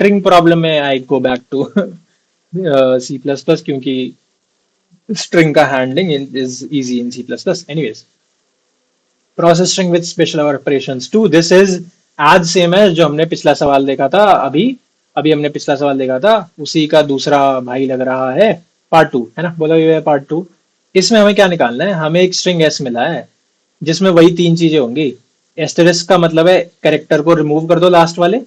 String problem में I go back to C plus plus, क्योंकि string का handling is easy in C plus plus. Anyways, process string with special operations to, this is आज same है जो हमने पिछला सवाल देखा था। अभी अभी हमने पिछला सवाल देखा था, उसी का दूसरा भाई लग रहा है, पार्ट टू है ना, बोला हुआ है पार्ट टू। इसमें हमें क्या निकालना है, हमें एक स्ट्रिंग एस मिला है जिसमें वही तीन चीजें होंगी। एस्टेरिस्क का मतलब है कैरेक्टर को रिमूव कर दो लास्ट वाले,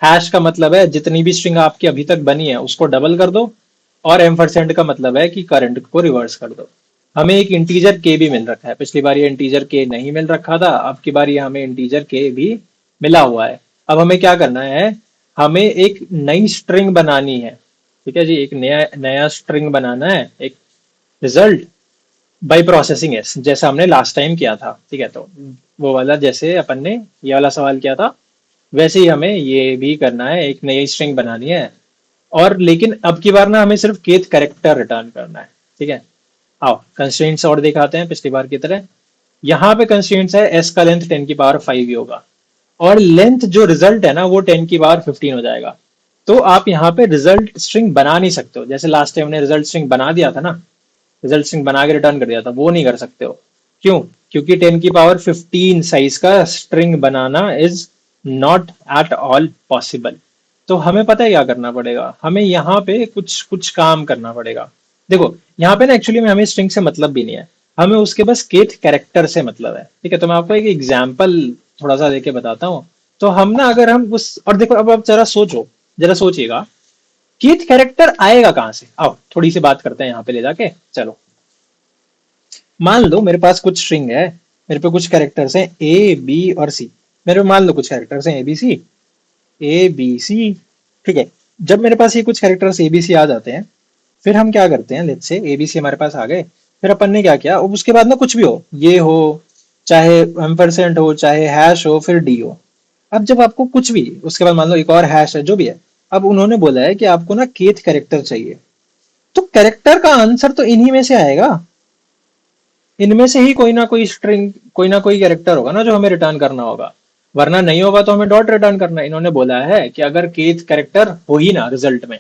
हैश का मतलब है जितनी भी स्ट्रिंग आपकी अभी तक बनी है उसको डबल कर दो, और एम्परसेंड का मतलब है कि करंट को रिवर्स कर दो। हमें एक इंटीजर के भी मिल रखा है, पिछली बार ये इंटीजर के नहीं मिल रखा था, अब की बार ये हमें इंटीजर के भी मिला हुआ है। अब हमें क्या करना है, हमें एक नई स्ट्रिंग बनानी है। ठीक है जी, एक नया नया स्ट्रिंग बनाना है, एक रिजल्ट बाय प्रोसेसिंग एस, जैसा हमने लास्ट टाइम किया था। ठीक है, तो वो वाला जैसे अपन ने ये वाला सवाल किया था वैसे ही हमें ये भी करना है, एक नई स्ट्रिंग बनानी है। और लेकिन अब की बार ना हमें सिर्फ केथ कैरेक्टर रिटर्न करना है। ठीक है, आओ कंस्ट्रेंट्स और दिखाते हैं पिछली बार की तरह। यहाँ पे कंस्ट्रेंट्स है एस का लेंथ 10 की पावर 5 ही होगा, और लेंथ जो रिजल्ट है ना वो 10 की पावर 15 हो जाएगा। तो आप यहाँ पे रिजल्ट स्ट्रिंग बना नहीं सकते हो, जैसे लास्ट टाइम हमने रिजल्ट स्ट्रिंग बना दिया था ना, रिजल्ट स्ट्रिंग बना के रिटर्न कर दिया था, वो नहीं कर सकते हो। क्यों? क्योंकि 10 की पावर 15 साइज का string banana is not at all possible. तो हमें पता है क्या करना पड़ेगा, हमें यहाँ पे कुछ कुछ काम करना पड़ेगा। देखो यहाँ पे ना एक्चुअली में हमें स्ट्रिंग से मतलब भी नहीं है, हमें उसके बस केथ कैरेक्टर से मतलब है। ठीक है, तो मैं आपको एक एग्जाम्पल थोड़ा सा देके बताता हूँ। तो हम ना अगर हम उस, और देखो अब आप जरा सोचो, जरा सोचिएगा, कीथ कैरेक्टर आएगा कहां से। आओ थोड़ी सी बात करते हैं यहाँ पे ले जाके, चलो। मान लो मेरे पास कुछ स्ट्रिंग है, मेरे पे कुछ कैरेक्टर्स हैं ए बी और सी। मेरे पे मान लो कुछ कैरेक्टर्स हैं ए बी सी। ठीक है, जब मेरे पास ये कुछ कैरेक्टर्स ए बी सी आ जाते हैं, फिर हम क्या करते हैं, लेट्स से ए बी सी हमारे पास आ गए। फिर अपन ने क्या किया, अब उसके बाद ना कुछ भी हो, ये हो चाहे एम्परसेंट हो चाहे हैश हो फिर डी हो। अब जब आपको कुछ भी, उसके बाद मान लो एक और हैश है जो भी है, अब उन्होंने बोला है कि आपको ना केथ कैरेक्टर चाहिए। तो कैरेक्टर का आंसर तो इन्हीं में से आएगा, इनमें से ही कोई ना कोई स्ट्रिंग, कोई ना कोई कैरेक्टर होगा ना जो हमें रिटर्न करना होगा, वरना नहीं होगा तो हमें डॉट रिटर्न करना है। इन्होंने बोला है कि अगर केथ कैरेक्टर हो ही ना रिजल्ट में,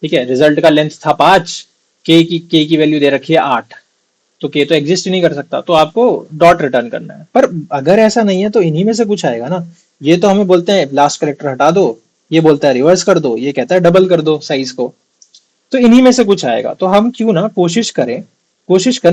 ठीक है, रिजल्ट का लेंथ था 5, के की वैल्यू दे रखी है 8, तो के तो एग्जिस्ट ही नहीं कर सकता, तो आपको डॉट रिटर्न करना है। पर अगर ऐसा नहीं है तो इन्हीं में से कुछ आएगा ना। ये तो हमें बोलते हैं लास्ट कैरेक्टर हटा दो, ये बोलता है रिवर्स कर दो, ये कहता है डबल कर दो साइज को, तो इन्हीं में से कुछ आएगा। तो हम क्यों ना कोशिश करें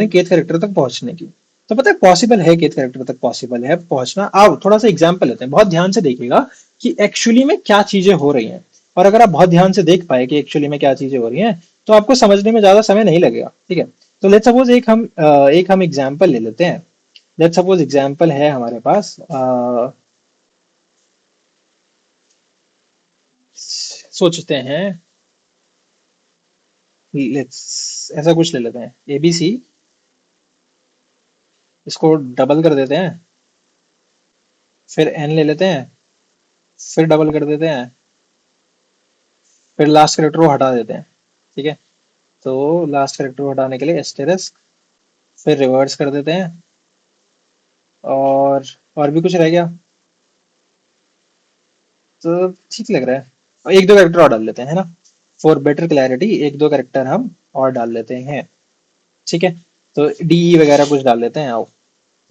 केथ कैरेक्टर तक पहुंचने की। तो पता है पॉसिबल है, केथ कैरेक्टर तक पॉसिबल है पहुंचना। आओ थोड़ा सा एग्जांपल लेते हैं, बहुत ध्यान से देखिएगा कि एक्चुअली में क्या चीजें हो रही हैं। और अगर आप बहुत ध्यान से देख पाए कि एक्चुअली में क्या चीजें हो रही हैं, तो आपको समझने में ज्यादा समय नहीं लगेगा। ठीक है, तो लेट्स सपोज एक हम एग्जांपल ले लेते हैं। लेट्स सपोज एग्जांपल है हमारे पास, सोचते हैं, लेट्स ऐसा कुछ ले लेते हैं एबीसी, इसको डबल कर देते हैं, फिर एन ले लेते हैं, फिर डबल कर देते हैं, फिर लास्ट कैरेक्टर को हटा देते हैं। ठीक है, तो लास्ट कैरेक्टर को हटाने के लिए एस्टेरिस्क, फिर रिवर्स कर देते हैं, और भी कुछ रह गया तो ठीक लग रहा है, और एक दो कैरेक्टर और डाल लेते हैं, है ना, फॉर बेटर क्लैरिटी एक दो कैरेक्टर हम और डाल लेते हैं। ठीक है, तो डी वगैरह कुछ डाल लेते हैं, आओ,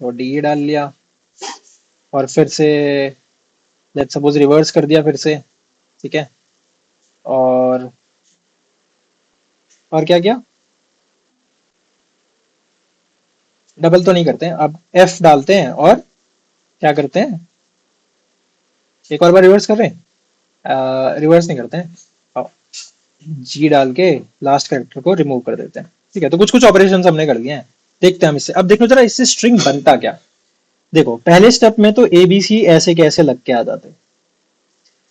तो डी डाल लिया, और फिर से लेट्स सपोज रिवर्स कर दिया फिर से। ठीक है, और क्या किया, डबल तो नहीं करते हैं, अब एफ डालते हैं, और क्या करते हैं, एक और बार रिवर्स कर रहे हैं, रिवर्स नहीं करते हैं, जी डाल के लास्ट कैरेक्टर को रिमूव कर देते हैं। ठीक है, तो कुछ कुछ ऑपरेशन हमने कर लिए हैं। देखते हैं हम इससे, अब देखो जरा इससे स्ट्रिंग बनता क्या। देखो पहले स्टेप में तो ए बी सी ऐसे कैसे लग के आ जाते,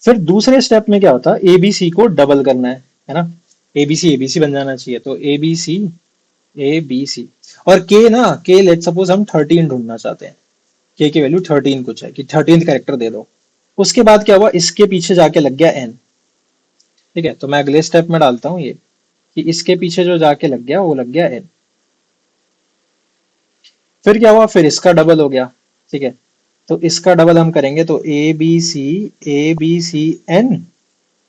फिर दूसरे स्टेप में क्या होता, ए बी सी को डबल करना है ना, ए बी सी बन जाना चाहिए, तो ए बी सी, और के ना, के लेट सपोज हम 13 ढूंढना चाहते हैं, के की वैल्यू 13 कुछ है, कि 13th कैरेक्टर दे दो। उसके बाद क्या हुआ, इसके पीछे जाके लग गया एन। ठीक है, तो मैं अगले स्टेप में डालता हूँ ये, कि इसके पीछे जो जाके लग गया वो लग गया एन। फिर क्या हुआ, फिर इसका डबल हो गया। ठीक है, तो इसका डबल हम करेंगे तो A B C N,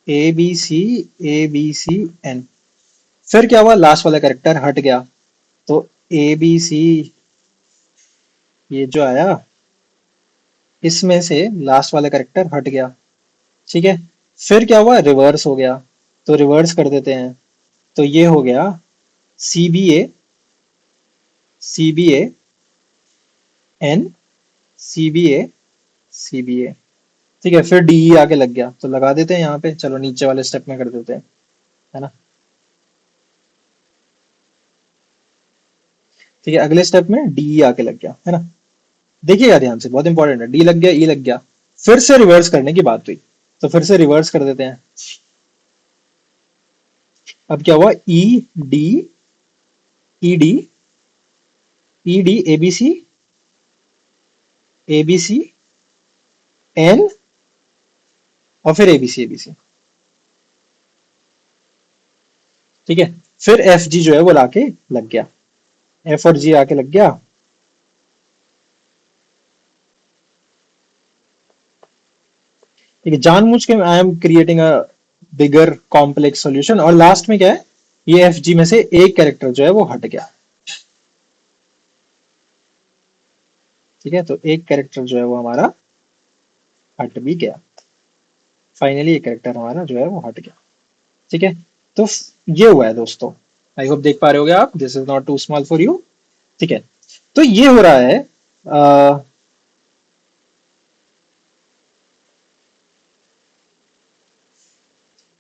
ABCABCN। फिर क्या हुआ, लास्ट वाला कैरेक्टर हट गया, तो ABC ये जो आया, इसमें से लास्ट वाला कैरेक्टर हट गया। ठीक है, फिर क्या हुआ, रिवर्स हो गया, तो रिवर्स कर देते हैं, तो ये हो गया CBA CBAN CBA CBA। ठीक है, फिर DE आके लग गया, तो लगा देते हैं यहाँ पे, चलो नीचे वाले स्टेप में कर देते हैं, है ना। ठीक है, अगले स्टेप में DE आके लग गया, है ना। देखिएगा ध्यान से, बहुत इंपॉर्टेंट है, डी लग गया, ई लग गया, फिर से रिवर्स करने की बात हुई, तो फिर से रिवर्स कर देते हैं। अब क्या हुआ, E D ABC ABC N, और फिर एबीसी एबीसी। ठीक है, फिर एफ जी जो है वो लाके लग गया, एफ और जी आके लग गया। ठीक है, जानबूझ के I am creating a bigger complex solution, और लास्ट में क्या है, ये एफ जी में से एक कैरेक्टर जो है वो हट गया। ठीक है, तो एक कैरेक्टर जो है वो हमारा हट भी गया, फाइनली एक कैरेक्टर हमारा जो है वो हट गया। ठीक है, तो ये हुआ है दोस्तों, आई होप देख पा रहे होगे आप, this is not too small for you. ठीक है, तो ये हो रहा है,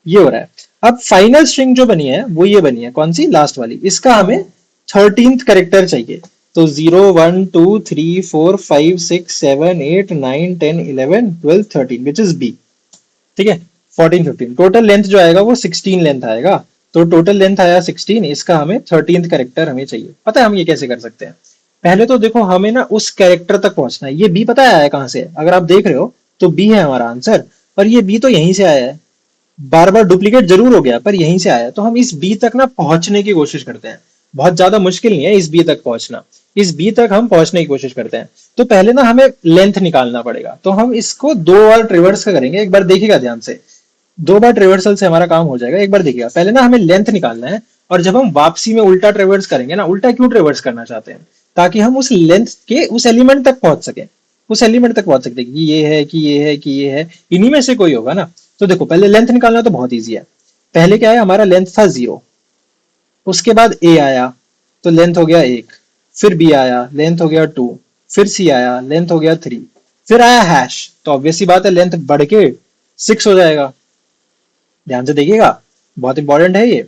ये हो रहा है। अब फाइनल स्ट्रिंग जो बनी है वो ये बनी है, कौन सी, लास्ट वाली, इसका हमें 13th कैरेक्टर चाहिए, तो 0 1 2 3 4 5 6 7 8 9 10 11 12 13 विच इज बी। ठीक है, 14 15 टोटल लेंथ जो आएगा वो 16 लेंथ आएगा, तो टोटल लेंथ आया 16, इसका हमें 13th कैरेक्टर हमें चाहिए। पता है हम ये कैसे कर सकते हैं, पहले तो देखो हमें ना उस कैरेक्टर तक पहुंचना है, ये बी पता है आया कहां से, अगर आप देख रहे हो तो बी है हमारा आंसर, और ये बी तो यहीं से आया है, बार बार डुप्लीकेट जरूर हो गया पर यहीं से आया, तो हम इस बी तक ना पहुंचने की कोशिश करते हैं, बहुत ज्यादा मुश्किल नहीं है इस बी तक पहुंचना, इस बी तक हम पहुंचने की कोशिश करते हैं। तो पहले ना हमें लेंथ निकालना पड़ेगा, तो हम इसको 2 बार ट्रिवर्स करेंगे, एक बार देखिएगा ध्यान से, 2 बार ट्रिवर्सल से हमारा काम हो जाएगा, एक बार देखिएगा, पहले ना हमें लेंथ निकालना है, और जब हम वापसी में उल्टा ट्रिवर्स करेंगे ना, उल्टा क्यों ट्रिवर्स करना चाहते हैं, ताकि हम उस लेंथ के उस एलिमेंट तक पहुंच सके, उस एलिमेंट तक पहुंच सकते हैं कि ये है कि ये है कि ये है, इन्हीं में से कोई होगा ना। तो देखो पहले लेंथ निकालना तो बहुत ईजी है, पहले क्या है, हमारा लेंथ था 0, उसके बाद ए आया तो लेंथ हो गया 1, फिर बी आया लेंथ हो गया 2, फिर सी आया लेंथ हो गया 3, फिर आया हैश, तो ऑब्वियस सी बात है लेंथ बढ़ के 6 हो जाएगा, ध्यान से देखिएगा, बहुत इंपॉर्टेंट है ये।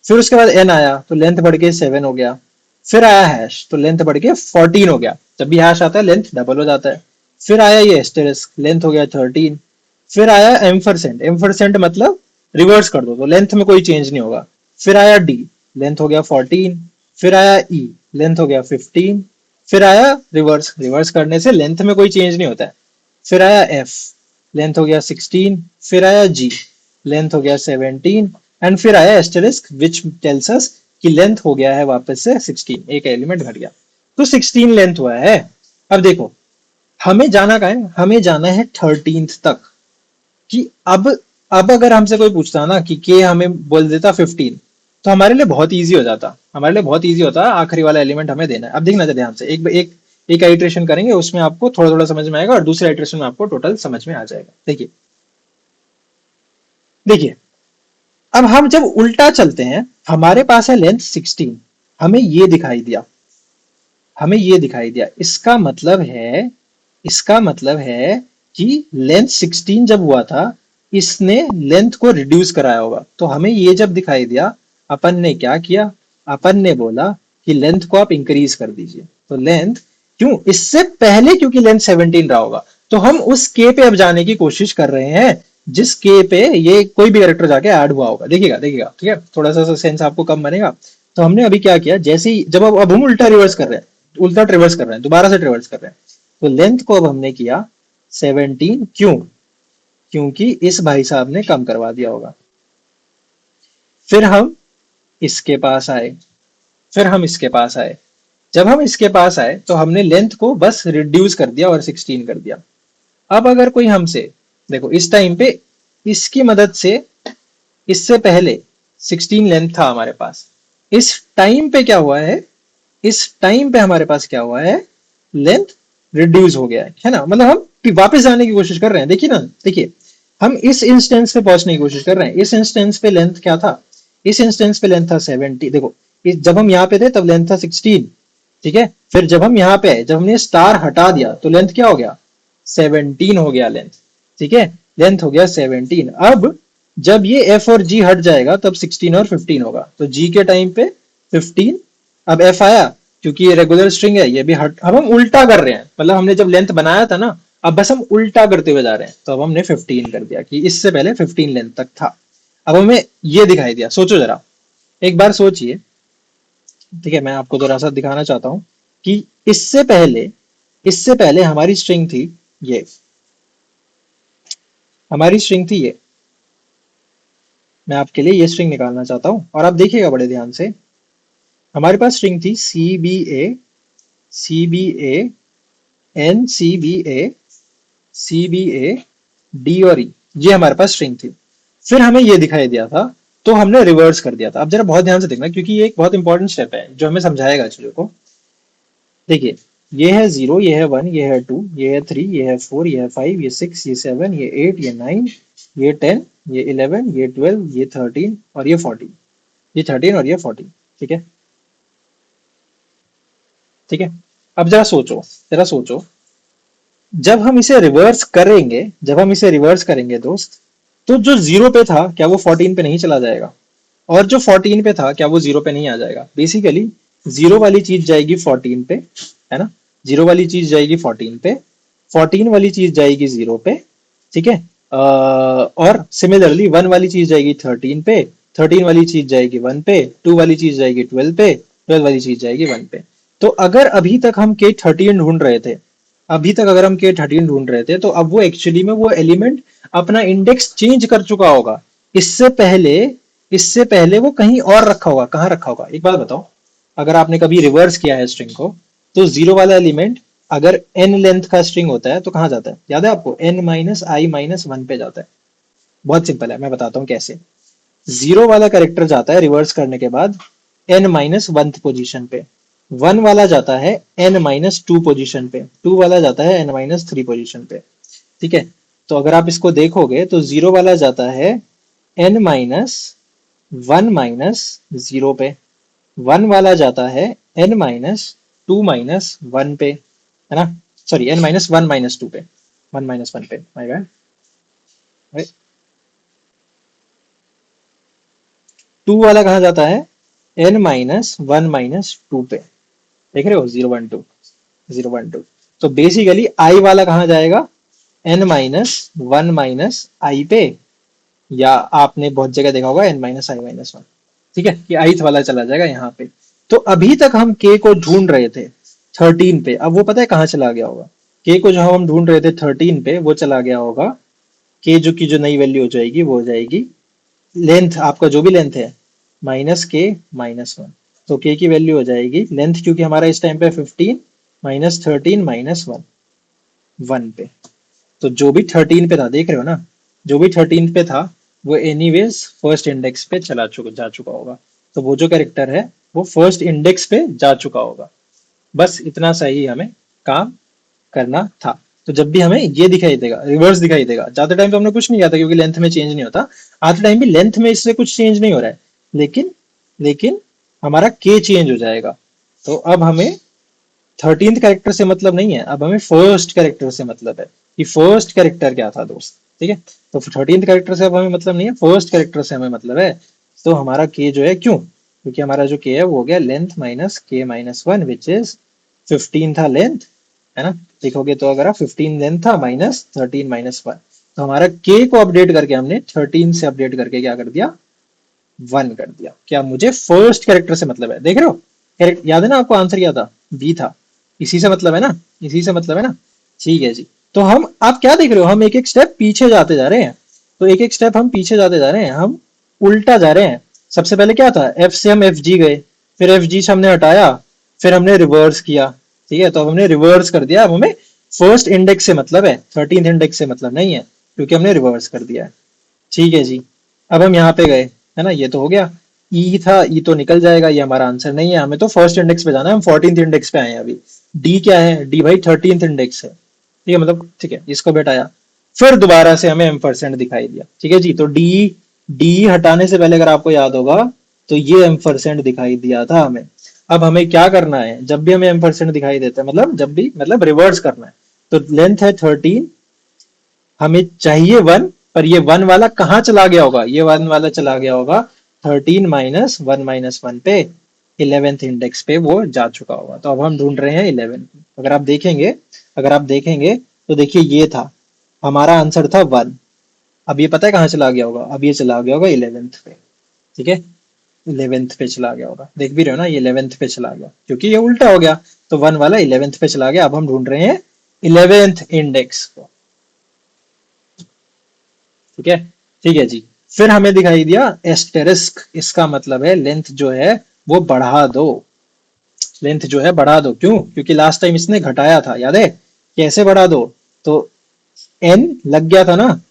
फिर उसके बाद एन आया तो लेंथ बढ़ के 7 हो गया, फिर आया हैश तो लेंथ बढ़ के 14 हो गया, जब भी हैश आता है लेंथ डबल हो जाता है। फिर आया ये एस्टेरिस्क, लेंथ हो गया 13, फिर आया एम्फरसेंट, एम्फरसेंट मतलब रिवर्स कर दो तो लेंथ में कोई चेंज नहीं होगा, फिर आया डी, लेंथ हो गया 14, फिर आया ई, लेंथ हो गया 15, फिर आया रिवर्स, रिवर्स करने से लेंथ में कोई चेंज नहीं होता है, फिर आया एफ, लेंथ हो गया 16, फिर आया जी, लेंथ हो गया 17, एंड फिर आया एस्टेरिस्क विच टेल्स अस कि लेंथ हो गया है वापस से 16, एक एलिमेंट घट गया, तो 16 लेंथ हुआ है। अब देखो हमें जाना कहाँ है, हमें जाना है 13th तक, कि अब अगर हमसे कोई पूछता ना कि के हमें बोल देता 15, तो हमारे लिए बहुत इजी हो जाता, हमारे लिए बहुत इजी होता, आखिरी वाला एलिमेंट हमें देना है। अब देखना ध्यान से, एक आइट्रेशन करेंगे, उसमें आपको थोड़ा थोड़ा समझ में आएगा, और दूसरे आइट्रेशन में आपको टोटल समझ में आ जाएगा। देखिए देखिए, अब हम जब उल्टा चलते हैं, हमारे पास है लेंथ 16, हमें ये दिखाई दिया, हमें ये दिखाई दिया, इसका मतलब है कि लेंथ 16 जब हुआ था, इसने लेंथ को रिड्यूस कराया होगा, तो हमें ये जब दिखाई दिया, अपन ने क्या किया, अपन ने बोला कि लेंथ को आप इंक्रीज कर दीजिए, तो लेंथ क्यों, इससे पहले क्योंकि लेंथ 17 रहा होगा, तो हम उस के पे अब जाने की कोशिश कर रहे हैं, जिस के पे ये कोई भी कैरेक्टर जाके ऐड हुआ होगा, देखिएगा देखिएगा, ठीक है, थोड़ा सा सेंस आपको कम बनेगा। तो हमने अभी क्या किया, जैसे ही जब अब हम उल्टा रिवर्स कर रहे हैं, उल्टा ट्रिवर्स कर रहे हैं, दोबारा से ट्रिवर्स कर रहे हैं, तो लेंथ को अब हमने किया 17, क्यों, क्योंकि इस भाई साहब ने कम करवा दिया होगा। फिर हम इसके पास आए, फिर हम इसके पास आए, जब हम इसके पास आए तो हमने लेंथ को बस रिड्यूस कर दिया और 16 कर दिया। अब अगर कोई हमसे, देखो इस टाइम पे इसकी मदद से, इससे पहले 16 लेंथ था हमारे पास, इस टाइम पे क्या हुआ है, इस टाइम पे हमारे पास क्या हुआ है, लेंथ रिड्यूस हो गया है ना, मतलब हम वापस जाने की कोशिश कर रहे हैं। देखिए ना, देखिए हम इस इंस्टेंस पे पहुंचने की कोशिश कर रहे हैं। इस इंस्टेंस पे लेंथ क्या था, इस इंस्टेंस पे लेंथ था 70। देखो जब हम यहाँ पे थे तब लेंथ था 16, ठीक है। फिर जब हम यहाँ पे आए, जब हमने स्टार हटा दिया तो लेंथ क्या हो गया, 17 हो गया लेंथ, ठीक है। लेंथ हो गया 17। अब जब ये एफ और जी हट जाएगा तब 16 और 15 होगा, तो जी के टाइम पे 15, अब एफ आया, क्योंकि ये रेगुलर स्ट्रिंग है, ये भी हट, अब हम उल्टा कर रहे हैं, मतलब हमने जब लेंथ बनाया था ना, अब बस हम उल्टा करते हुए जा रहे हैं, तो अब हमने 15 कर दिया, कि इससे पहले 15 लेंथ तक था। अब हमें ये दिखाई दिया, सोचो जरा, एक बार सोचिए, ठीक है, मैं आपको थोड़ा सा दिखाना चाहता हूं कि इससे पहले हमारी स्ट्रिंग थी ये, हमारी स्ट्रिंग थी ये, मैं आपके लिए ये स्ट्रिंग निकालना चाहता हूं और आप देखिएगा बड़े ध्यान से। हमारे पास स्ट्रिंग थी C B A N, C B A D और ई, ये हमारे पास स्ट्रिंग थी। फिर हमें ये दिखाई दिया था, तो हमने रिवर्स कर दिया था। अब जरा बहुत ध्यान से देखना, क्योंकि ये एक बहुत इंपॉर्टेंट स्टेप है जो हमें समझाएगा चीजों को। देखिए, ये है 0, ये है 1, ये है 2, ये है 3, ये है 4, ये है 5, ये 6, ये 7, ये 8, ये 9, ये 10, ये 11, ये 12, ये 13 और ये 14, ये 13 और ये 14, ठीक है, ठीक है। अब जरा सोचो, जरा सोचो, जब हम इसे रिवर्स करेंगे, जब हम इसे रिवर्स करेंगे दोस्त, तो जो 0 पे था क्या वो 14 पे नहीं चला जाएगा, और जो 14 पे था क्या वो 0 पे नहीं आ जाएगा। बेसिकली 0 वाली चीज जाएगी 14 पे, है ना, 0 वाली चीज जाएगी 14 पे, 14 वाली चीज जाएगी 0 पे, ठीक है। और सिमिलरली 1 वाली चीज जाएगी 13 पे, 13 वाली चीज जाएगी 1 पे, 2 वाली चीज जाएगी 12 पे, 12 वाली चीज जाएगी 1 पे। तो अगर अभी तक हम के 13 ढूंढ रहे थे, अभी तक अगर हम के 13 ढूंढ रहे थे, तो अब वो एक्चुअली में वो एलिमेंट अपना इंडेक्स चेंज कर चुका होगा। इससे पहले, इससे पहले वो कहीं और रखा होगा। कहाँ रखा होगा, एक बात बताओ, अगर आपने कभी रिवर्स किया है स्ट्रिंग को, तो 0 वाला एलिमेंट अगर n लेंथ का स्ट्रिंग होता है तो कहाँ जाता है, याद है आपको, n माइनस आई माइनस 1 पे जाता है। बहुत सिंपल है, मैं बताता हूँ कैसे। 0 वाला कैरेक्टर जाता है रिवर्स करने के बाद n माइनस 1 पोजिशन पे, 1 वाला जाता है n माइनस 2 पोजिशन पे, 2 वाला जाता है n माइनस 3 पोजिशन पे, ठीक है। तो अगर आप इसको देखोगे तो 0 वाला जाता है n माइनस 1 माइनस 0 पे, 1 वाला जाता है n माइनस 2 माइनस 1 पे, है ना, सॉरी n माइनस 1 माइनस 2 पे, 1 माइनस 1 पे, माय बैड। 2 वाला कहाँ जाता है, n माइनस 1 माइनस 2 पे, देख रहे हो, 0 1 2, 0 1 2। तो बेसिकली i वाला कहाँ जाएगा, n माइनस 1 माइनस आई पे, या आपने बहुत जगह देखा होगा n माइनस आई माइनस 1, ठीक है, कि ith वाला चला जाएगा यहाँ पे। तो अभी तक हम k को ढूंढ रहे थे 13 पे, अब वो पता है कहाँ चला गया होगा, k को जो हम ढूंढ रहे थे 13 पे, वो चला गया होगा, k जो की जो नई वैल्यू हो जाएगी वो हो जाएगी लेंथ, आपका जो भी लेंथ है, माइनस के माइनस 1। तो k की वैल्यू हो जाएगी लेंथ, क्योंकि हमारा इस टाइम पे 15 माइनस 13 माइनस 1, 1 पे। तो जो भी 13 पे था, देख रहे हो ना, जो भी 13 पे था वो एनीवेज फर्स्ट इंडेक्स पे जा चुका होगा। तो वो जो कैरेक्टर है वो फर्स्ट इंडेक्स पे जा चुका होगा। बस इतना सही हमें काम करना था। तो जब भी हमें ये दिखाई देगा, रिवर्स दिखाई देगा, ज्यादा टाइम तो हमने कुछ नहीं किया था क्योंकि लेंथ में चेंज नहीं होता, आधे टाइम भी लेंथ में इससे कुछ चेंज नहीं हो रहा है, लेकिन लेकिन हमारा के चेंज हो जाएगा। तो अब हमें 13th कैरेक्टर से मतलब नहीं है, अब हमें फर्स्ट कैरेक्टर से मतलब है कि फर्स्ट कैरेक्टर क्या था दोस्त, ठीक है। तो 13th कैरेक्टर से अब हमें मतलब नहीं है, फर्स्ट कैरेक्टर से हमें मतलब है। तो हमारा के जो है, क्यों, क्योंकि हमारा जो के है वो हो गया लेंथ माइनस के माइनस 1 विच इज 15 था लेंथ, है ना। देखोगे तो अगर 15 लेंथ था माइनस 13 माइनस 1, तो हमारा के को अपडेट करके हमने 13 से अपडेट करके क्या कर दिया, 1 कर दिया। क्या मुझे फर्स्ट कैरेक्टर से मतलब है, देख रहे हो, याद है ना आपको, आंसर क्या था, बी था। इसी से मतलब है ना, इसी से मतलब है ना, ठीक है जी। तो हम, आप क्या देख रहे हो, हम एक एक स्टेप पीछे जाते जा रहे हैं। तो एक एक स्टेप हम पीछे जाते जा रहे हैं, हम उल्टा जा रहे हैं। सबसे पहले क्या था, एफ से हम एफ जी गए, फिर एफ जी से हमने हटाया, फिर हमने रिवर्स किया, ठीक है। तो अब हमने रिवर्स कर दिया, अब हमें फर्स्ट इंडेक्स से मतलब है, 13th इंडेक्स से मतलब नहीं है, क्योंकि हमने रिवर्स कर दिया है। ठीक है जी। अब हम यहाँ पे गए, है ना, ये तो हो गया। ई था, ई तो निकल जाएगा, ये हमारा आंसर नहीं है, हमें तो फर्स्ट इंडेक्स पे जाना है, हम 14th इंडेक्स पे आए हैं अभी। डी क्या है, डी भाई 13th इंडेक्स है, ठीक है, मतलब ठीक है, इसको बेटाया। फिर दोबारा से हमें एम% दिखाई दिया, ठीक है जी। तो डी, डी हटाने से पहले अगर आपको याद होगा तो ये एम% दिखाई दिया था हमें। अब हमें क्या करना है, जब भी हमें एम% दिखाई देता है, मतलब जब भी, मतलब रिवर्स करना है। तो लेंथ है 13, हमें चाहिए 1, पर ये 1 वाला कहाँ चला गया होगा, ये 1 वाला चला गया होगा 13 - 1 - 1 पे, 11th इंडेक्स पे वो जा चुका होगा। तो अब हम ढूंढ रहे हैं 11। अगर आप देखेंगे, अगर आप देखेंगे तो देखिए ये था, हमारा आंसर था 1। अब ये पता है कहाँ चला गया होगा, अब ये चला गया होगा 11th पे, ठीक है, 11th पे चला गया होगा, देख भी रहे हो ना, ये 11th पे चला गया क्योंकि ये उल्टा हो गया। तो 1 वाला 11th पे चला गया। अब हम ढूंढ रहे हैं 11th इंडेक्स को, ठीक है। ठीक है जी। फिर हमें दिखाई दिया एस्टेरिस्क, इसका मतलब है लेंथ जो है वो बढ़ा दो, लेंथ जो है बढ़ा दो। क्यों, क्योंकि लास्ट टाइम इसने घटाया था, याद है, कैसे बढ़ा दो, तो एन लग गया था ना,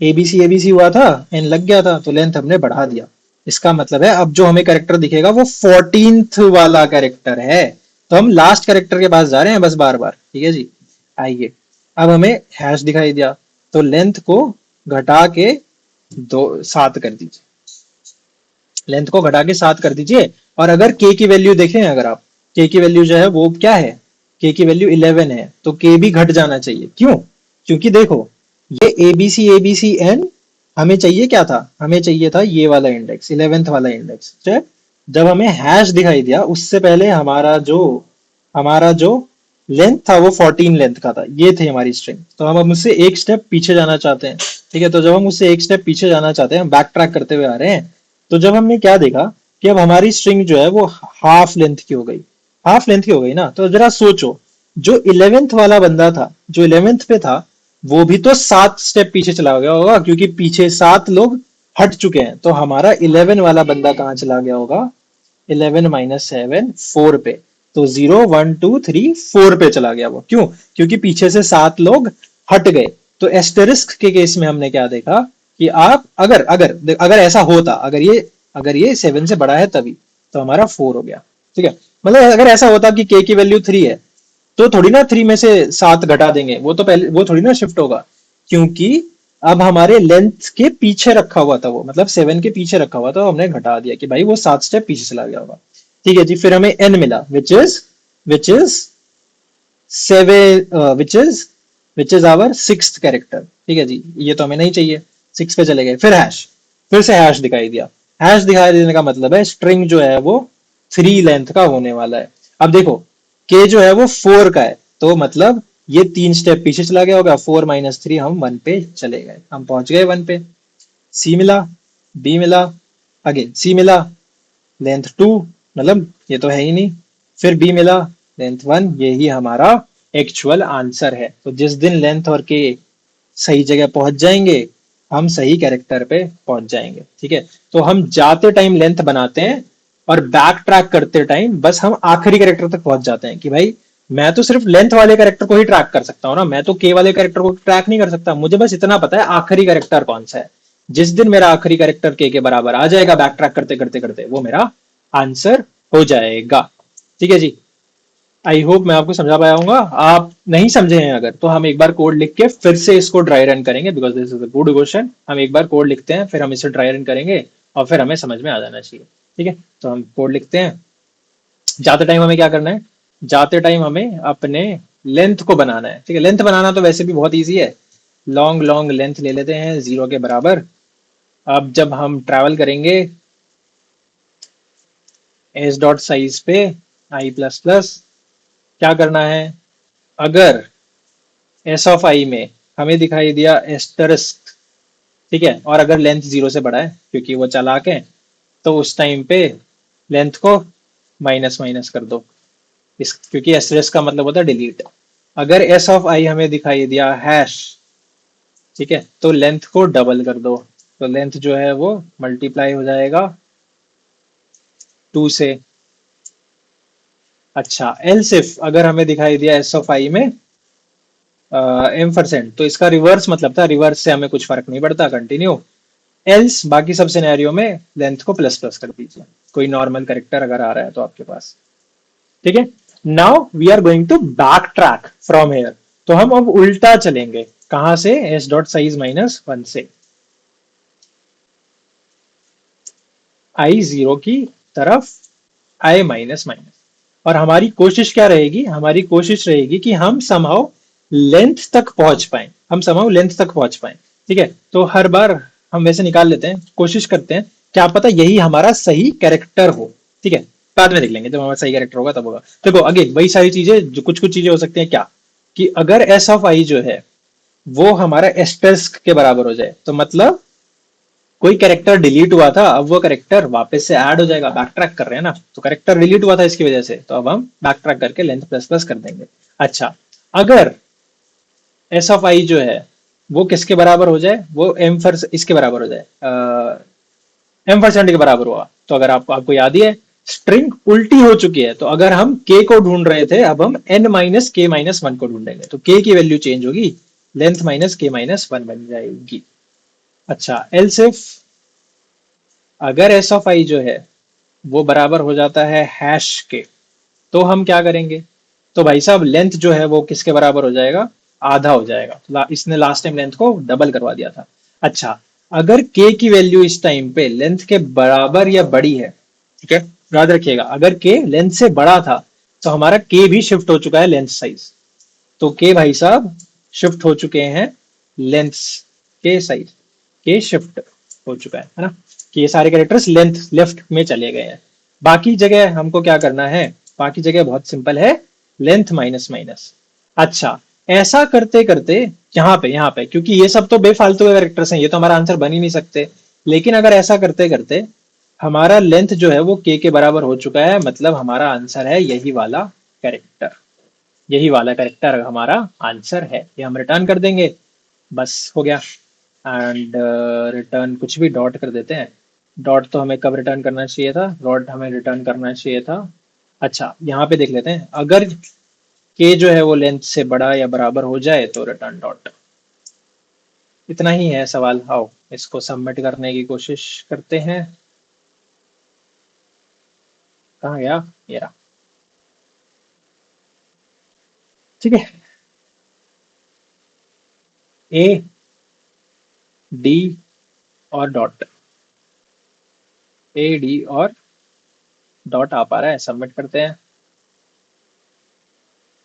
एबीसी एबीसी हुआ था, एन लग गया था, तो लेंथ हमने बढ़ा दिया। इसका मतलब है अब जो हमें कैरेक्टर दिखेगा वो 14th वाला कैरेक्टर है। तो हम लास्ट कैरेक्टर के पास जा रहे हैं बस बार बार, ठीक है जी। आइए, अब हमें हैश दिखाई दिया, तो लेंथ को घटा के 7 कर दीजिए, लेंथ को घटा के 7 कर दीजिए। और अगर के की वैल्यू देखें, अगर आप के की वैल्यू जो है वो क्या है, के की वैल्यू 11 है, तो के भी घट जाना चाहिए। क्यों, क्योंकि देखो, ये एबीसी एन, हमें चाहिए क्या था, हमें चाहिए था ये वाला इंडेक्स, 11th वाला इंडेक्स। जब हमें हैश दिखाई दिया उससे पहले हमारा जो लेंथ था वो 14 लेंथ का था, ये थी हमारी स्ट्रिंग। तो हम अब उससे एक स्टेप पीछे जाना चाहते हैं, ठीक है। तो जब हम उससे एक स्टेप पीछे जाना चाहते हैं, हम बैक ट्रैक करते हुए आ रहे हैं, तो जब हमने क्या देखा कि अब हमारी स्ट्रिंग जो है वो हाफ लेंथ की हो गई, हाफ लेंथ की हो गई ना। तो जरा सोचो, जो 11th वाला बंदा था, जो 11th पे था, वो भी तो 7 स्टेप पीछे चला गया होगा, क्योंकि पीछे 7 लोग हट चुके हैं। तो हमारा 11 वाला बंदा कहाँ चला गया होगा, 11 - 7 4 पे। तो 0 1 2 3 4 पे चला गया वो। क्यों, क्योंकि पीछे से 7 लोग हट गए। तो एस्टेरिस्क के केस में हमने क्या देखा कि आप अगर अगर अगर ऐसा होता, अगर ये 7 से बड़ा है तभी, तो हमारा 4 हो गया, ठीक है। मतलब अगर ऐसा होता कि के की वैल्यू 3 है, तो थोड़ी ना 3 में से 7 घटा देंगे, वो तो पहले वो थोड़ी ना शिफ्ट होगा, क्योंकि अब हमारे लेंथ के पीछे रखा हुआ था वो, मतलब 7 के पीछे रखा हुआ था, तो हमने घटा दिया कि भाई वो 7 स्टेप पीछे चला गया होगा। ठीक है जी। फिर हमें एन मिला, which is 7, which is our 6th character, ठीक है जी। ये तो हमें नहीं चाहिए, 6 पे चले गए। फिर हैश, फिर से हैश दिखाई दिया। हैश दिखाई देने का मतलब है स्ट्रिंग जो है वो 3 लेंथ का होने वाला है। अब देखो, के जो है वो 4 का है, तो मतलब ये 3 स्टेप पीछे चला गया होगा, 4 - 3, हम 1 पे चले गए, हम पहुंच गए 1 पे। सी मिला, बी मिला, अगेन सी मिला, लेंथ 2, मतलब ये तो है ही नहीं। फिर बी मिला, लेंथ 1, यही हमारा एक्चुअल आंसर है। तो जिस दिन लेंथ और के सही जगह पहुंच जाएंगे, हम सही कैरेक्टर पे पहुंच जाएंगे, ठीक है। तो हम जाते टाइम लेंथ बनाते हैं, और बैक ट्रैक करते टाइम बस हम आखिरी कैरेक्टर तक पहुंच जाते हैं कि भाई मैं तो सिर्फ लेंथ वाले कैरेक्टर को ही ट्रैक कर सकता हूँ ना, मैं तो के वाले कैरेक्टर को ट्रैक नहीं कर सकता। मुझे बस इतना पता है आखिरी कैरेक्टर कौन सा है। जिस दिन मेरा आखिरी कैरेक्टर के बराबर आ जाएगा बैक ट्रैक करते करते करते, वो मेरा आंसर हो जाएगा, ठीक है जी। आई होप मैं आपको समझा पाया हूँ। आप नहीं समझे हैं अगर, तो हम एक बार कोड लिख के फिर से इसको ड्राई रन करेंगे, because this is a good question. हम एक बार कोड लिखते हैं, फिर हम इसे ड्राई रन करेंगे, और फिर हमें समझ में आ जाना चाहिए, ठीक है। तो हम कोड लिखते हैं। जाते टाइम हमें क्या करना है, जाते टाइम हमें अपने लेंथ को बनाना है, ठीक है। लेंथ बनाना तो वैसे भी बहुत ईजी है, लॉन्ग लॉन्ग लेंथ ले लेते हैं 0 के बराबर। अब जब हम ट्रैवल करेंगे एस डॉट साइज पे आई प्लस प्लस, क्या करना है, अगर एस ऑफ आई में हमें दिखाई दिया एस्टरिस्क, ठीक है, और अगर लेंथ 0 से बड़ा है क्योंकि वो चालाक है, तो उस टाइम पे लेंथ को माइनस माइनस कर दो, इस क्योंकि एस्टरिस्क का मतलब होता है डिलीट। अगर एस ऑफ आई हमें दिखाई दिया हैश, ठीक है, तो लेंथ को डबल कर दो, तो लेंथ जो है वो मल्टीप्लाई हो जाएगा 2 से। अच्छा, एल सिर्फ अगर हमें दिखाई दिया एस ऑफ आई में एम%, तो इसका रिवर्स मतलब था, रिवर्स से हमें कुछ फर्क नहीं पड़ता, कंटिन्यू। एल्स बाकी सब सिनेरियो में लेंथ को प्लस प्लस कर दीजिए, कोई नॉर्मल करेक्टर अगर आ रहा है तो आपके पास। ठीक है, now we are going to back track from here. तो हम अब उल्टा चलेंगे, कहां से, एस डॉट साइज -1 से आई जीरो की तरफ आई माइनस माइनस। और हमारी कोशिश क्या रहेगी, हमारी कोशिश रहेगी कि हम समहाउ लेंथ तक पहुंच पाए, हम समहाउ लेंथ तक पहुंच पाए। ठीक है, तो हर बार हम वैसे निकाल लेते हैं, कोशिश करते हैं, क्या पता यही हमारा सही कैरेक्टर हो। ठीक है, बाद में देख लेंगे, जब हमारा सही कैरेक्टर होगा तब होगा। देखो अगेन वही सारी चीजें, जो कुछ कुछ चीजें हो सकती हैं क्या, कि अगर एस ऑफ आई जो है वो हमारा एस्टेरिस्क के बराबर हो जाए, तो मतलब कोई कैरेक्टर डिलीट हुआ था, अब वो कैरेक्टर वापस से ऐड हो जाएगा, बैक ट्रैक कर रहे हैं ना, तो कैरेक्टर डिलीट हुआ था इसकी वजह से, तो अब हम बैक ट्रैक करके लेंथ प्लस प्लस कर देंगे। अच्छा, अगर एस ऑफ आई जो है वो किसके बराबर हो जाए, वो एम फर इसके बराबर हो जाए, एम% के बराबर हुआ, तो अगर आपको याद ही है, स्ट्रिंग उल्टी हो चुकी है, तो अगर हम के को ढूंढ रहे थे, अब हम n माइनस के माइनस वन को ढूंढेंगे, तो के की वैल्यू चेंज होगी, लेंथ माइनस के माइनस वन बन जाएगी। अच्छा, एल्स इफ अगर एस ऑफ आई जो है वो बराबर हो जाता है हैश के, तो हम क्या करेंगे, तो भाई साहब लेंथ जो है वो किसके बराबर हो जाएगा, आधा हो जाएगा। इसने लास्ट टाइम लेंथ को डबल करवा दिया था। अच्छा, अगर के की वैल्यू इस टाइम पे लेंथ के बराबर या बड़ी है, ठीक है, याद रखिएगा, अगर के लेंथ से बड़ा था तो हमारा के भी शिफ्ट हो चुका है लेंथ साइज, तो के भाई साहब शिफ्ट हो चुके हैं लेंथ के साइज, के शिफ्ट हो चुका है ना, कि ये सारे कैरेक्टर्स लेंथ लेफ्ट में चले गए हैं। बाकी जगह हमको क्या करना है, बाकी जगह बहुत सिंपल है, लेंथ माइनस माइनस। अच्छा, ऐसा करते करते यहाँ पे क्योंकि ये सब तो बेफालतू के कैरेक्टर्स हैं, ये तो हमारा आंसर बन ही नहीं सकते, लेकिन अगर ऐसा करते करते हमारा लेंथ जो है वो के बराबर हो चुका है, मतलब हमारा आंसर है यही वाला कैरेक्टर, यही वाला कैरेक्टर हमारा आंसर है, ये हम रिटर्न कर देंगे, बस हो गया। एंड रिटर्न कुछ भी डॉट कर देते हैं, डॉट तो हमें कब रिटर्न करना चाहिए था, डॉट हमें रिटर्न करना चाहिए था। अच्छा, यहाँ पे देख लेते हैं, अगर के जो है वो लेंथ से बड़ा या बराबर हो जाए तो रिटर्न डॉट। इतना ही है सवाल। आओ इसको सबमिट करने की कोशिश करते हैं, कहाँ गया ये रहा। ठीक है, ए डी और डॉट, ए डी और डॉट आ पा रहा है, सबमिट करते हैं,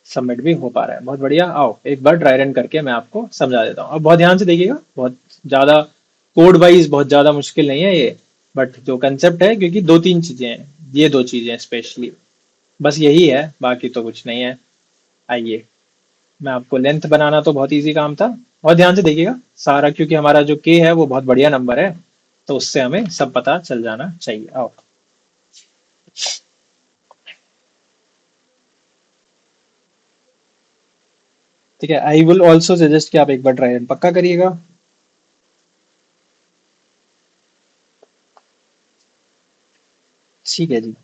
सबमिट भी हो पा रहा है, बहुत बढ़िया। आओ एक बार ड्राई रन करके मैं आपको समझा देता हूँ, अब बहुत ध्यान से देखिएगा, बहुत ज्यादा कोड वाइज बहुत ज्यादा मुश्किल नहीं है ये, बट जो कंसेप्ट है, क्योंकि दो तीन चीजें हैं, ये दो चीजें स्पेशली, बस यही है, बाकी तो कुछ नहीं है। आइए, मैं आपको लेंथ बनाना तो बहुत इजी काम था, बहुत ध्यान से देखिएगा सारा, क्योंकि हमारा जो के है वो बहुत बढ़िया नंबर है, तो उससे हमें सब पता चल जाना चाहिए। आओ, ठीक है, आई विल ऑल्सो सजेस्ट कि आप एक बार ट्राई रन पक्का करिएगा। ठीक है जी,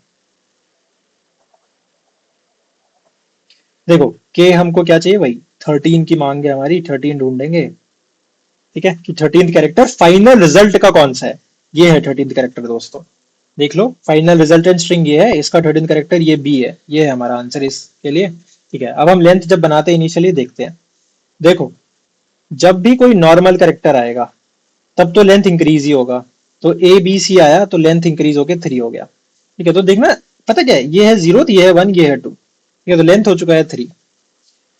देखो के हमको क्या चाहिए भाई, 13 की मांग है हमारी, 13 ढूंढेंगे। ठीक है, कि 13th कैरेक्टर फाइनल रिजल्ट का कौन सा है, ये है 13th कैरेक्टर दोस्तों, देख लो, फाइनल रिजल्टेंट स्ट्रिंग ये है, इसका 13th कैरेक्टर ये बी है, ये है हमारा आंसर इसके लिए। ठीक है, अब हम लेंथ जब बनाते हैं इनिशियली देखते हैं, देखो जब भी कोई नॉर्मल कैरेक्टर आएगा तब तो लेंथ इंक्रीज ही होगा, तो ए बी सी आया तो लेंथ इंक्रीज होके 3 हो गया। ठीक है, तो देखना, पता क्या है, ये है 0, ये है 1, ये है 2, ठीक है, तो लेंथ हो चुका है 3।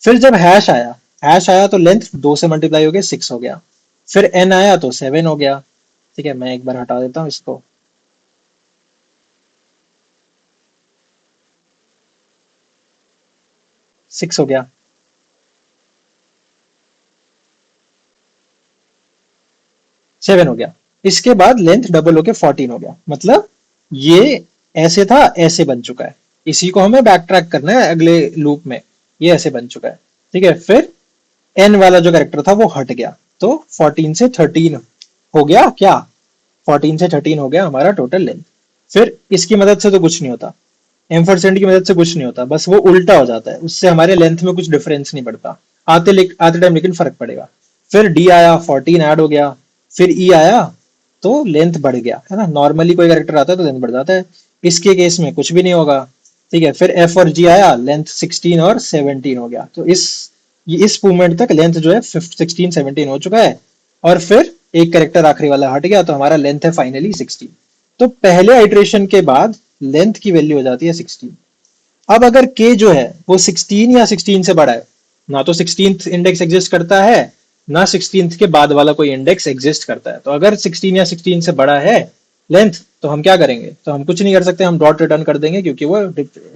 फिर जब हैश आया तो लेंथ 2 से मल्टीप्लाई हो गया 6 हो गया, फिर एन आया तो 7 हो गया। ठीक है, मैं एक बार हटा देता हूँ इसको, 6 हो गया, 7 हो गया, इसके बाद लेंथ डबल होके 14 हो गया, मतलब ये ऐसे था, ऐसे बन चुका है, इसी को हमें बैक ट्रैक करना है अगले लूप में, ये ऐसे बन चुका है। ठीक है, फिर एन वाला जो कैरेक्टर था वो हट गया, तो 14 से 13 हो गया क्या, 14 से 13 हो गया हमारा टोटल लेंथ। फिर इसकी मदद से तो कुछ नहीं होता, एम्परसेंड की मदद से कुछ नहीं होता, बस वो उल्टा हो जाता है, उससे हमारे लेंथ में कुछ डिफरेंस नहीं पड़ता, आते टाइम लेकिन फर्क पड़ेगा। फिर डी आया, 14 ऐड हो गया, फिर ई आया तो लेंथ बढ़ गया, है ना। नॉर्मली कोई कैरेक्टर आता है तो लेंथ बढ़ जाता है, इसके केस में कुछ भी नहीं होगा। ठीक है, फिर एफ और जी आया, लेंथ 16 और 17 हो गया। तो इस मूवमेंट तक लेंथ जो है 16 17 हो चुका है, और फिर एक कैरेक्टर आखिरी वाला हट गया, तो हमारा लेंथ है फाइनली 16। तो पहले आइट्रेशन के बाद लेंथ की वैल्यू हो जाती है 16। अब अगर k जो है वो 16 या 16 से बड़ा है, ना तो 16th इंडेक्स एग्जिस्ट करता है, ना 16th के बाद वाला कोई इंडेक्स एग्जिस्ट करता है। तो अगर 16 या 16 से बड़ा है लेंथ, तो हम क्या करेंगे, तो हम कुछ नहीं कर सकते, हम डॉट रिटर्न कर देंगे, क्योंकि वो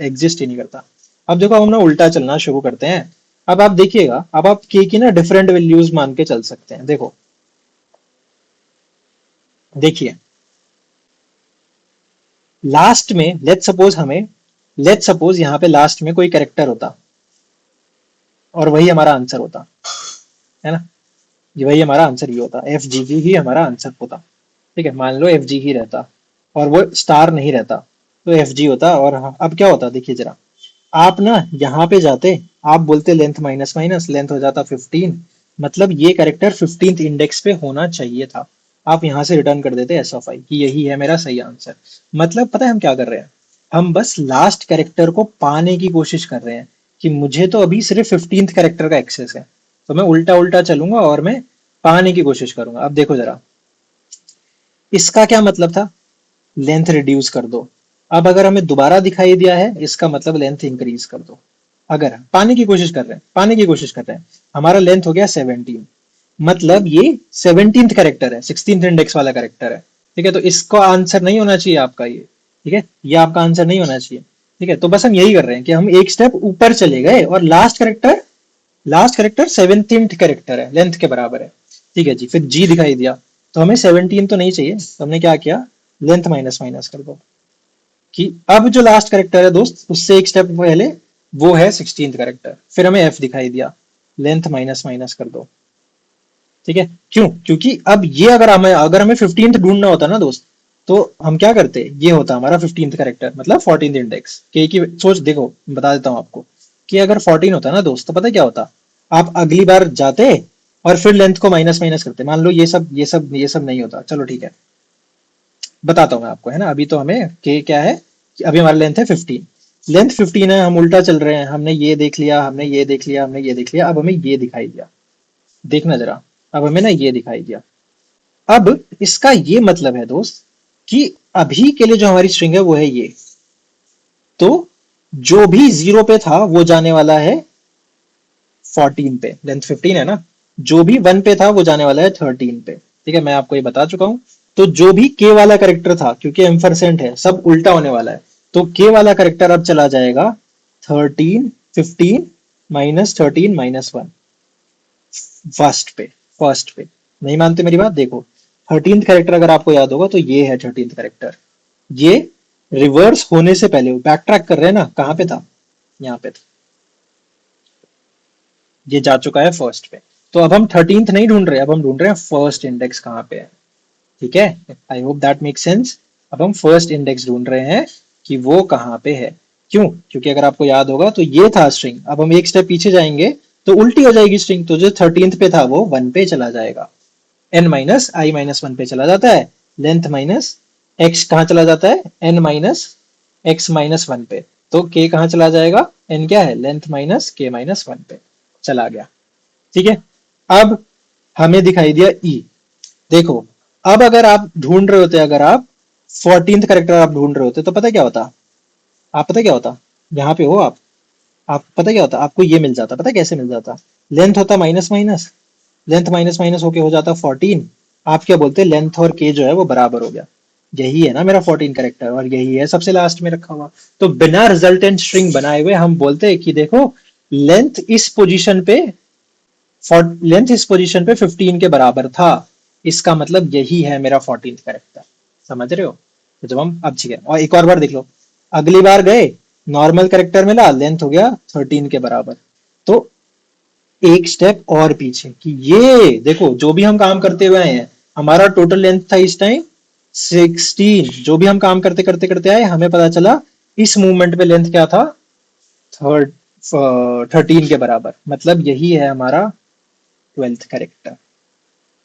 एग्जिस्ट ही नहीं करता। अब देखो, हम ना उल्टा चलना शुरू करते हैं। अब आप देखिएगा, अब आप k की ना डिफरेंट वैल्यूज मान के चल सकते हैं। देखो, देखिए लास्ट में लेट सपोज यहाँ पे लास्ट में कोई कैरेक्टर होता, और वही हमारा आंसर होता, है ना। ये वही हमारा आंसर ये होता, एफ जी ही हमारा आंसर होता। ठीक है, मान लो एफ जी ही रहता और वो स्टार नहीं रहता, तो एफ जी होता। और अब क्या होता, देखिए जरा, आप ना यहाँ पे जाते, आप बोलते लेंथ माइनस माइनस, लेंथ हो जाता 15, मतलब ये कैरेक्टर 15th इंडेक्स पे होना चाहिए था। आप यहाँ से रिटर्न कर देते एस ऑफ आई कि यही है मेरा सही आंसर। मतलब पता है हम क्या कर रहे हैं, हम बस लास्ट कैरेक्टर को पाने की कोशिश कर रहे हैं, कि मुझे तो अभी सिर्फ 15th कैरेक्टर का एक्सेस है, तो मैं उल्टा उल्टा चलूंगा और मैं पाने की कोशिश करूंगा। अब देखो जरा, इसका क्या मतलब था, लेंथ रिड्यूस कर दो। अब अगर हमें दोबारा दिखाई दिया है, इसका मतलब लेंथ इंक्रीज कर दो। अगर पाने की कोशिश कर रहे हैं, हमारा लेंथ हो गया 17, मतलब ये 17th कैरेक्टर है, 16th इंडेक्स वाला कैरेक्टर है। ठीक है, तो इसका आंसर नहीं होना चाहिए आपका ये। ठीक है, ये आपका आंसर नहीं होना चाहिए। ठीक है, तो बस हम यही कर रहे हैं कि हम एक स्टेप ऊपर चले गए, और लास्ट कैरेक्टर 17th कैरेक्टर है, लेंथ के बराबर है। ठीक है जी, फिर जी दिखाई दिया, तो हमें 17 तो नहीं चाहिए, तो हमने क्या किया, लेंथ माइनस माइनस कर दो, कि अब जो लास्ट कैरेक्टर है दोस्त, उससे एक स्टेप पहले वो है 16th कैरेक्टर। फिर हमें एफ दिखाई दिया, लेंथ माइनस माइनस कर दो। ठीक है, क्यों, क्योंकि अब ये अगर हमें 15th ढूंढना होता ना दोस्त, तो हम क्या करते, ये होता हमारा 15th कैरेक्टर, मतलब 14th इंडेक्स के की सोच। देखो बता देता हूँ आपको, कि अगर 14 होता ना दोस्त, तो पता क्या होता, आप अगली बार जाते और फिर लेंथ को माइनस माइनस करते। मान लो ये सब नहीं होता, चलो ठीक है, बताता हूँ मैं आपको, है ना। अभी तो हमें के क्या है, कि अभी हमारा लेंथ है 15, लेंथ 15 है, हम उल्टा चल रहे हैं, हमने ये देख लिया, हमने ये देख लिया, हमने ये देख लिया, अब हमें ये दिखाई दिया। देखना जरा, अब हमें ना ये दिखाई दिया। अब इसका ये मतलब है दोस्त, कि अभी के लिए जो हमारी स्ट्रिंग है वो है ये, तो जो भी 0 पे था वो जाने वाला है 14 पे, लेंथ 15 है ना। जो भी 1 पे था वो जाने वाला है 13 पे। ठीक है, मैं आपको ये बता चुका हूं। तो जो भी के वाला करेक्टर था, क्योंकि एम्परसेंट है, सब उल्टा होने वाला है, तो के वाला करेक्टर अब चला जाएगा 13 15 -13 -1 फर्स्ट पे। नहीं मानते मेरी बात, देखो 13th कैरेक्टर अगर आपको याद होगा, तो ये है 13th कैरेक्टर। ये रिवर्स होने से पहले, बैक ट्रैक कर रहे हैं ना, कहां पे था, यहाँ पे था, ये जा चुका है फर्स्ट पे। तो अब हम 13th नहीं ढूंढ रहे, अब हम ढूंढ रहे हैं फर्स्ट इंडेक्स कहां पे है। ठीक है, I hope that make sense. अब हम फर्स्ट इंडेक्स ढूंढ रहे हैं कि वो कहां पे है। क्यों, क्योंकि अगर आपको याद होगा, तो ये था स्ट्रिंग, अब हम एक स्टेप पीछे जाएंगे तो उल्टी हो जाएगी स्ट्रिंग, तो जो 13th पे था वो 1 पे चला जाएगा, n माइनस आई माइनस 1 पे चला जाता है, लेंथ माइनस x कहां चला जाता है, n माइनस x -1 पे। तो k कहां चला जाएगा, n क्या है, लेंथ माइनस k -1 पे चला गया। ठीक है, अब हमें दिखाई दिया e। देखो, अब अगर आप ढूंढ रहे होते, अगर आप 14th करेक्टर आप ढूंढ रहे होते, तो पता क्या होता, आप पता क्या होता, यहाँ पे हो आप पता क्या होता, आपको ये मिल जाता, पता कैसे मिल जाता, लेंथ होता minus minus, length minus minus होके हो जाता 14। आप क्या बोलते, लेंथ और के जो है वो बराबर हो गया, यही है ना मेरा 14 करेक्टर, और यही है सबसे लास्ट में रखा हुआ। तो बिना रिजल्टेंट स्ट्रिंग बनाए हुए हम बोलते हैं कि देखो, लेंथ इस पोजीशन पे लेंथ इस पोजीशन पे 15 के बराबर था, इसका मतलब यही है मेरा 14th कैरेक्टर। समझ रहे हो, तो जब हम अब ठीक है, और एक और बार देख लो, अगली बार गए, नॉर्मल कैरेक्टर मिला, लेंथ हो गया 13 के बराबर। तो एक स्टेप और पीछे, कि ये देखो, जो भी हम काम करते हुए आए हैं, हमारा टोटल लेंथ था इस टाइम 16, जो भी हम काम करते करते करते आए, हमें पता चला इस मूवमेंट पे लेंथ क्या था, थर्ड 13 के बराबर, मतलब यही है हमारा 12th कैरेक्टर।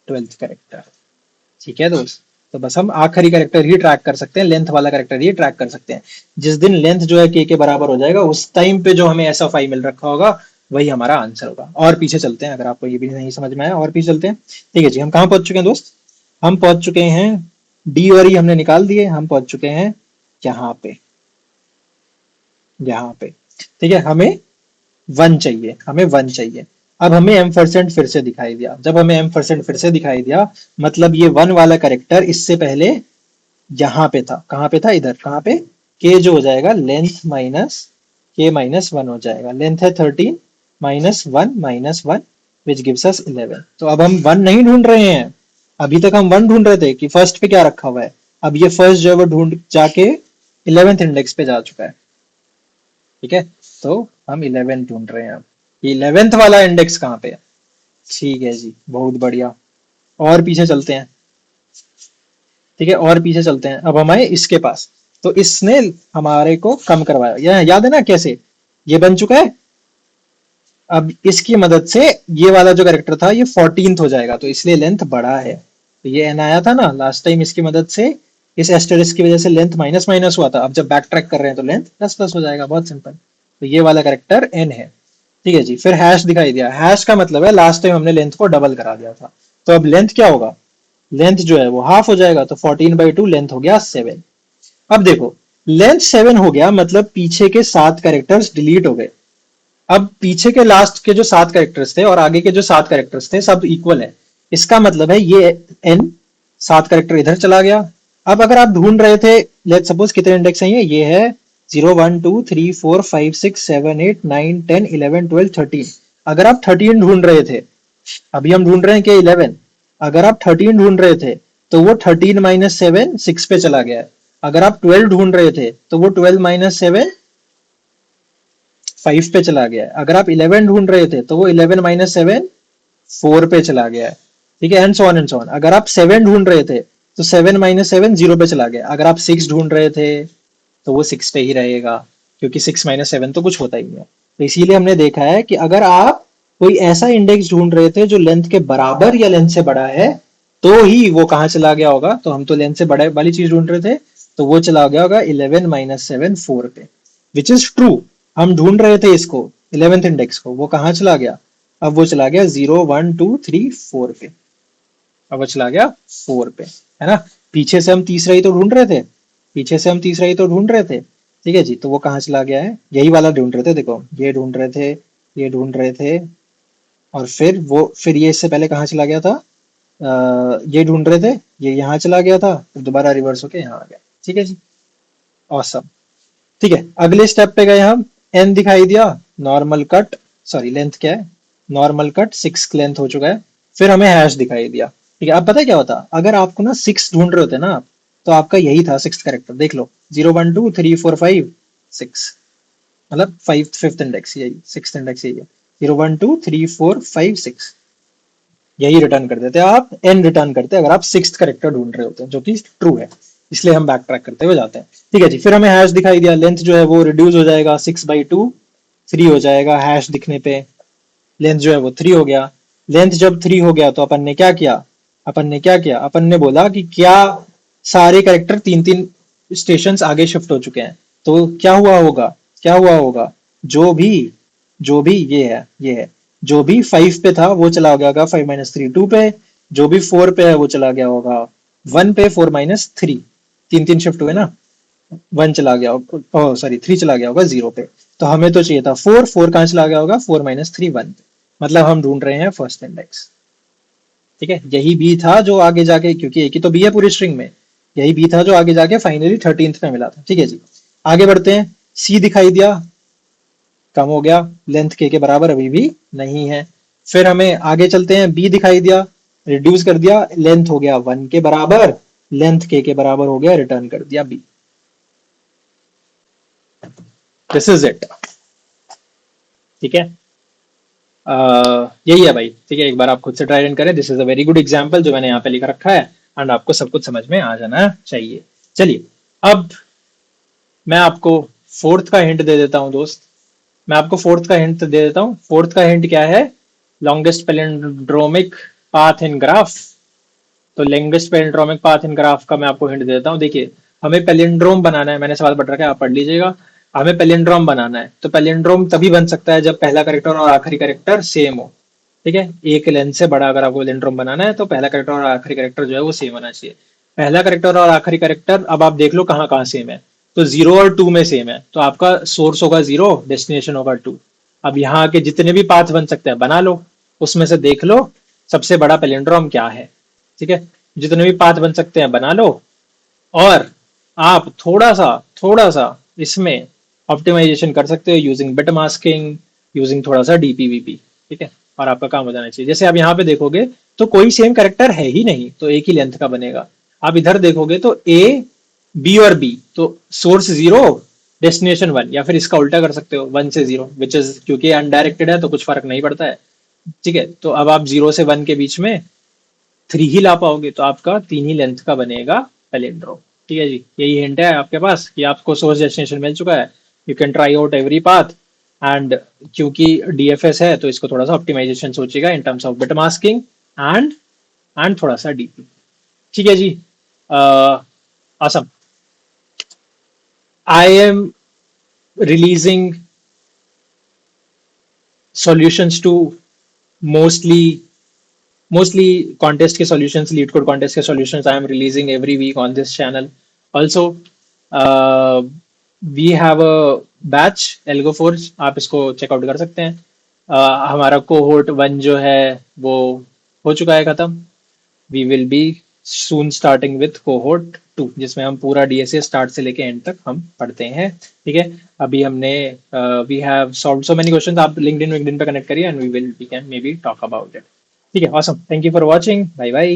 12th कैरेक्टर, ठीक है दोस्त। तो बस हम आखिरी कैरेक्टर ही ट्रैक कर सकते हैं, लेंथ वाला कैरेक्टर ही ट्रैक कर सकते हैं। जिस दिन लेंथ जो है के बराबर हो जाएगा, उस टाइम पे जो हमें एस ऑफ आई मिल रखा होगा वही हमारा आंसर होगा। और पीछे चलते हैं, अगर आपको ये भी नहीं समझ में आया और पीछे चलते हैं। ठीक है जी, हम कहाँ पहुंच चुके हैं दोस्त? हम पहुंच चुके हैं, डी और ई हमने निकाल दिए, हम पहुंच चुके हैं यहाँ पे, यहाँ पे। ठीक है, हमें वन चाहिए, हमें वन चाहिए। अब हमें एम परसेंट फिर से दिखाई दिया, जब हमें एम परसेंट फिर से दिखाई दिया, मतलब ये वन वाला करेक्टर इससे पहले यहाँ पे था। कहाँ पे था? इधर। कहाँ पे? के जो हो जाएगा लेंथ माइनस के माइनस वन हो जाएगा। लेंथ है 13 minus one which gives us 11। तो अब हम वन नहीं ढूंढ रहे हैं, अभी तक हम वन ढूंढ रहे थे कि फर्स्ट पे क्या रखा हुआ है। अब ये फर्स्ट जो है वो ढूंढ जाके 11th इंडेक्स पे जा चुका है। ठीक है, तो हम 11 ढूंढ रहे हैं। अब 11th वाला इंडेक्स कहाँ पे है? ठीक है जी, बहुत बढ़िया। और पीछे चलते हैं। ठीक है, और पीछे चलते हैं। अब हम आए इसके पास, तो इसने हमारे को कम करवाया, यह याद है ना कैसे? ये बन चुका है। अब इसकी मदद से ये वाला जो कैरेक्टर था ये 14th हो जाएगा, तो इसलिए लेंथ बड़ा है। तो ये एन आया था ना लास्ट टाइम, इसकी मदद से इस एस्टेरिस्क की वजह से लेंथ माइनस माइनस हुआ था। अब जब बैक ट्रैक कर रहे हैं तो लेंथ प्लस प्लस हो जाएगा, बहुत सिंपल। तो ये वाला कैरेक्टर एन है। ठीक है जी, फिर हैश दिखाई दिया। हैश का मतलब है लास्ट टाइम हमने लेंथ को डबल करा दिया था, तो अब लेंथ क्या होगा? लेंथ जो है वो हाफ हो जाएगा, तो 14/2 लेंथ हो गया 7। अब देखो, लेंथ 7 हो गया मतलब पीछे के 7 कैरेक्टर्स डिलीट हो गए। अब पीछे के लास्ट के जो 7 कैरेक्टर्स थे और आगे के जो 7 कैरेक्टर्स थे सब इक्वल है। इसका मतलब है ये एन 7 कैरेक्टर इधर चला गया। अब अगर आप ढूंढ रहे थे, लेट सपोज कितने इंडेक्स हैं ये है 0 1 2 3 4 5 6 7 8 9 10 11 12 13। अगर आप 13 ढूंढ रहे थे, अभी हम ढूंढ रहे हैं कि 11, अगर आप 13 ढूंढ रहे थे तो वो 13 माइनस 7 6 पे चला गया है। अगर आप 12 ढूंढ रहे थे तो वो 12 माइनस 7 5 पे चला गया है। अगर आप 11 ढूंढ रहे थे तो वो 11 माइनस 7 4 पे चला गया है। ठीक है, and so on and so on. अगर आप 7 ढूंढ रहे थे तो 7 माइनस 7 0 पे चला गया। अगर आप 6 ढूंढ रहे थे तो वो 6 पे ही रहेगा, क्योंकि 6 माइनस 7 तो कुछ होता ही नहीं है। तो इसीलिए हमने देखा है कि अगर आप कोई ऐसा इंडेक्स ढूंढ रहे थे जो लेंथ के बराबर या लेंथ से बड़ा है, तो ही वो कहाँ चला गया होगा। तो हम तो लेंथ से बड़ा वाली चीज ढूंढ रहे थे, तो वो चला गया होगा 11 माइनस 7 4 पे, विच इज ट्रू। हम ढूंढ रहे थे इसको 11th इंडेक्स को, वो कहाँ चला गया? अब वो चला गया 0 1 2 3 4 पे। अब वो चला गया 4 पे, है ना। पीछे से हम तीसरा ही तो ढूंढ रहे थे, पीछे से हम तीसरा ही तो ढूंढ रहे थे। ठीक है जी, तो वो कहाँ चला गया है? यही वाला ढूंढ रहे थे। देखो, ये ढूंढ रहे थे, ये ढूंढ रहे थे, और फिर ये इससे पहले कहाँ चला गया था? ये ढूंढ रहे थे, ये यहाँ चला गया था, फिर दोबारा रिवर्स होके यहाँ आ गया। ठीक है जी, ऑसम। ठीक है, अगले स्टेप पे गए हम। एन दिखाई दिया, नॉर्मल कट, सॉरी लेंथ क्या है, नॉर्मल कट 6 लेंथ हो चुका है। फिर हमें हैश दिखाई दिया। ठीक है, अब पता है क्या होता? अगर आपको ना 6 ढूंढ रहे होते ना आप, तो आपका यही था 6th कैरेक्टर। देख लो, 0 1 2 3 4 5 6, मतलब 5th इंडेक्स यही, 6th इंडेक्स यही है। 0 1 2 3 4 5 6, यही रिटर्न कर देते आप, एन रिटर्न करते अगर आप 6th कैरेक्टर ढूंढ रहे होते हैं, जो कि ट्रू है। इसलिए हम बैक ट्रैक करते हुए जाते हैं। ठीक है जी, फिर हमें हैश दिखाई दिया। लेंथ जो है वो रिड्यूस हो जाएगा 6/2, 3 हो जाएगा हैश दिखने पे। लेंथ जो है वो 3 हो गया। लेंथ जब 3 हो गया तो अपन ने क्या किया? अपन ने बोला कि क्या सारे कैरेक्टर 3-3 स्टेशन आगे शिफ्ट हो चुके हैं, तो क्या हुआ होगा? जो भी ये है जो भी 5 पे था वो चला गया होगा 5 माइनस 3 2 पे। जो भी 4 पे है वो चला गया होगा 1 पे, 4 माइनस 3, 3-3 शिफ्ट हुए ना, 1 चला गया, सॉरी 3 चला गया होगा 0 पे। तो हमें तो चाहिए था 4, 4 कहाँ चला गया होगा? 4 माइनस 3 1 पे। मतलब हम ढूंढ रहे हैं फर्स्ट इंडेक्स। ठीक है, यही बी था जो आगे जाके, क्योंकि एक ही तो बी है पूरी स्ट्रिंग में, यही बी था जो आगे जाके फाइनली 13th पे मिला था। ठीक है जी, आगे बढ़ते हैं। सी दिखाई दिया, कम हो गया, लेंथ के बराबर अभी भी नहीं है। फिर हमें आगे चलते हैं, बी दिखाई दिया, रिड्यूस कर दिया, लेंथ हो गया 1 के बराबर, लेंथ के बराबर हो गया, रिटर्न कर दिया बी। This is it. ठीक है, यही है भाई। ठीक है, एक बार आप खुद से ट्राई रन करें। This is a very good example जो मैंने यहाँ पे लिख रखा है, एंड आपको सब कुछ समझ में आ जाना चाहिए। चलिए, अब मैं आपको फोर्थ का हिंट दे देता हूँ दोस्त। मैं आपको फोर्थ का हिंट दे देता हूँ। फोर्थ का हिंट क्या है? Longest palindromic path in graph. तो language palindromic path in graph का मैं आपको हिंट देता हूँ। देखिए, हमें पैलिंड्रोम बनाना है, मैंने सवाल पढ़ रखा है, आप पढ़ लीजिएगा। हमें पैलिंड्रोम बनाना है, तो पैलिंड्रोम तभी बन सकता है जब पहला करेक्टर और आखिरी करेक्टर सेम हो। ठीक है, एक लेंथ से बड़ा अगर आपको पैलिंड्रोम बनाना है तो पहला करेक्टर और आखिरी करेक्टर जो है वो सेम होना चाहिए। पहला करेक्टर और आखिरी करेक्टर अब आप देख लो कहाँ कहाँ सेम है। तो 0 और 2 में सेम है, तो आपका सोर्स होगा 0, डेस्टिनेशन होगा 2। अब यहाँ के जितने भी पाथ बन सकते हैं बना लो, उसमें से देख लो सबसे बड़ा पैलिंड्रोम क्या है। ठीक है, जितने भी पाथ बन सकते हैं बना लो, और आप थोड़ा सा इसमें ऑप्टिमाइजेशन कर सकते हो यूजिंग बिट मास्किंग, यूजिंग थोड़ा सा डीपीवीपी। ठीक है, और आपका काम हो जाना चाहिए। जैसे आप यहाँ पे देखोगे तो कोई सेम कैरेक्टर है ही नहीं, तो एक ही लेंथ का बनेगा। आप इधर देखोगे तो ए, बी और बी, तो सोर्स 0, डेस्टिनेशन 1, या फिर इसका उल्टा कर सकते हो 1 से 0, विच इज क्योंकि अनडायरेक्टेड है तो कुछ फर्क नहीं पड़ता है। ठीक है, तो अब आप 0 से 1 के बीच में 3 ही ला पाओगे, तो आपका 3 ही लेंथ का बनेगा पैलिंड्रोम। ठीक है जी, यही हिंट है आपके पास कि आपको सोर्स डेस्टिनेशन मिल चुका है। You can try out every path, and क्योंकि डीएफएस है तो इसको थोड़ा सा ऑप्टिमाइजेशन सोचिएगा in terms of bit masking and थोड़ा सा डीपी। ठीक है जी, awesome. I am releasing solutions to mostly mostly contest के solutions, lead code contest के solutions I am releasing every week on this channel. Also, uh, we have a batch Algo Forge, आप इसको checkout कर सकते हैं। हमारा cohort 1 जो है वो हो चुका है खत्म। We will be soon starting with cohort 2, जिसमें हम पूरा डीएसए स्टार्ट से लेके एंड तक हम पढ़ते हैं। ठीक है, अभी हमने we have solved so many questions. आप लिंक्डइन पे कनेक्ट करिए and we can maybe talk about it. ठीक है, awesome, thank you for watching, bye bye.